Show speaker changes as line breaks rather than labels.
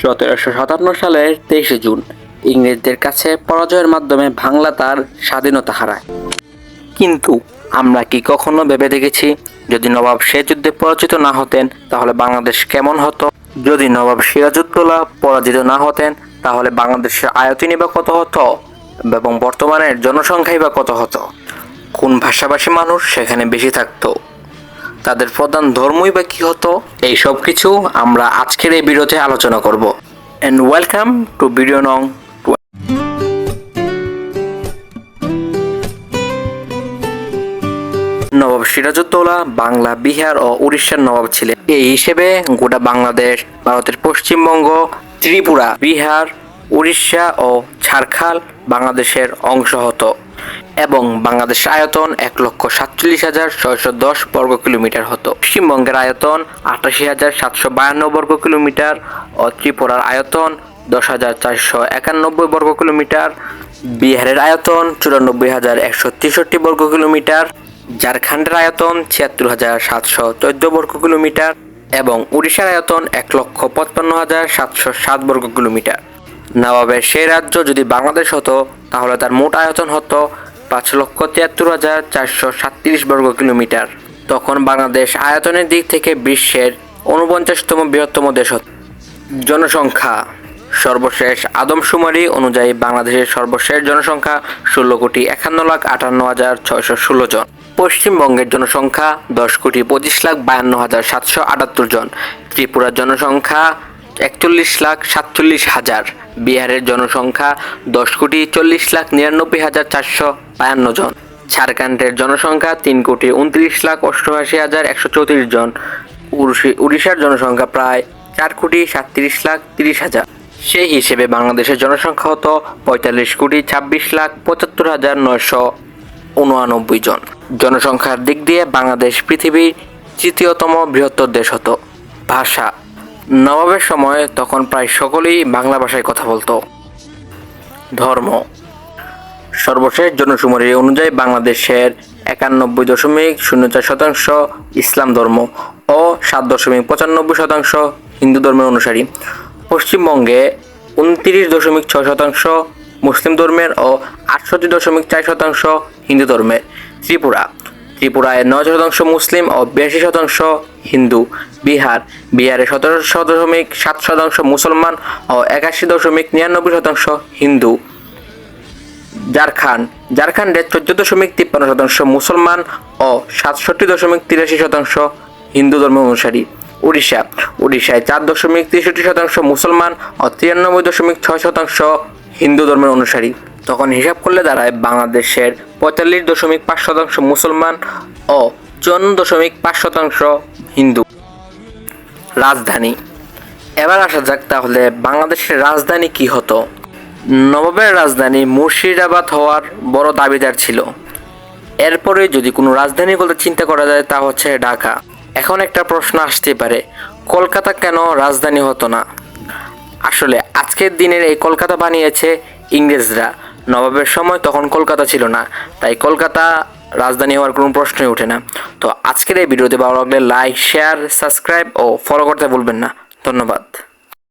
1757 সালের 23 জুন ইংরেজদের কাছে পরাজয়ের মাধ্যমে বাংলা তার স্বাধীনতা হারায়। কিন্তু আমরা কি কখনো ভেবে দেখেছি, যদি নবাব সে যুদ্ধে পরাজিত না হতেন তাহলে বাংলাদেশ কেমন হতো? যদি নবাব সিরাজউদ্দৌলা পরাজিত না হতেন তাহলে বাংলাদেশের আয়তনই বা কত হতো এবং বর্তমানের জনসংখ্যাই বা কত হতো? কোন ভাষাভাষী মানুষ সেখানে বেশি থাকতো? তাদের প্রধান ধর্মই বা কি হতো? এই সব কিছু আমরা আজকের এই ভিডিওতে আলোচনা করব। এন্ড ওয়েলকাম টু ভিডিও নং 12। নবাব সিরাজউদ্দৌলা বাংলা, বিহার ও উড়িষ্যার নবাব ছিলেন। এই হিসেবে গোটা বাংলাদেশ, ভারতের পশ্চিমবঙ্গ, ত্রিপুরা, বিহার, উড়িষ্যা ও ঝাড়খণ্ড বাংলাদেশের অংশ হতো এবং বাংলাদেশের আয়তন 1,47,610 বর্গ কিলোমিটার হতো। পশ্চিমবঙ্গের আয়তন 88,752 বর্গ কিলোমিটার ও ত্রিপুরার আয়তন 10,491 বর্গ কিলোমিটার, বিহারের আয়তন 94,163 বর্গ কিলোমিটার, ঝাড়খণ্ডের আয়তন 76,714 বর্গ কিলোমিটার এবং উড়িষ্যার আয়তন 1,55,707 বর্গ কিলোমিটার। নবাবের সেই রাজ্য যদি বাংলাদেশ হতো তাহলে তার মোট আয়তন হতো 5,73,437 বর্গ কিলোমিটার। তখন বাংলাদেশ আয়তনের দিক থেকে বিশ্বের 49তম বৃহত্তম দেশ হতো। জনসংখ্যা সর্বশেষ আদমশুমারি অনুযায়ী বাংলাদেশের সর্বশেষ জনসংখ্যা 16,51,58,616 জন। পশ্চিমবঙ্গের জনসংখ্যা 10,25,52,778 জন। ত্রিপুরার জনসংখ্যা 41,47,000। বিহারের জনসংখ্যা 10,40,99,452 জন। ঝাড়খণ্ডের জনসংখ্যা 3,29,88,134 জন। উড়িষ্যার জনসংখ্যা প্রায় 4,37,30,000। সেই হিসেবে বাংলাদেশের জনসংখ্যা হতো 45,26,75,989 জন। জনসংখ্যার দিক দিয়ে বাংলাদেশ পৃথিবীর তৃতীয়তম বৃহত্তর দেশ হতো। ভাষা নবাবের সময় তখন প্রায় সকলেই বাংলা ভাষায় কথা বলতো। ধর্ম সর্বশেষ জনশুমারি অনুযায়ী বাংলাদেশের 91.04% ইসলাম ধর্ম ও 7.95% হিন্দু ধর্মের অনুসারী। পশ্চিমবঙ্গে 29.6% মুসলিম ধর্মের ও 68.4% হিন্দু ধর্মের। ত্রিপুরায় 9% মুসলিম ও 82% হিন্দু। বিহারে 17.7% মুসলমান ও 81.99% হিন্দু। ঝাড়খণ্ডে 14.53% মুসলমান ও 67.83% হিন্দু ধর্ম অনুসারী। উড়িষ্যায় 4.63% মুসলমান ও 93.6% হিন্দু ধর্মের অনুসারী। তখন হিসাব করলে দাঁড়ায় বাংলাদেশের 45.5% মুসলমান ও 54.5% হিন্দু। রাজধানী এবার আসা যাক তাহলে বাংলাদেশের রাজধানী কি হতো। নবাবের রাজধানী মুর্শিদাবাদ হওয়ার বড় দাবিদার ছিল। এরপরে যদি কোনো রাজধানী বলতে চিন্তা করা যায় তা হচ্ছে ঢাকা। এখন একটা প্রশ্ন আসতে পারে, কলকাতা কেন রাজধানী হতো না? আসলে আজকের দিনের এই কলকাতা বানিয়েছে ইংরেজরা। নবাবের সময় তখন কলকাতা ছিল না, তাই কলকাতা রাজধানী হওয়ার কোনো প্রশ্নই ওঠে না। তো আজকের এই ভিডিওতে ভালো লাগলে লাইক, শেয়ার, সাবস্ক্রাইব ও ফলো করতে ভুলবেন না। ধন্যবাদ।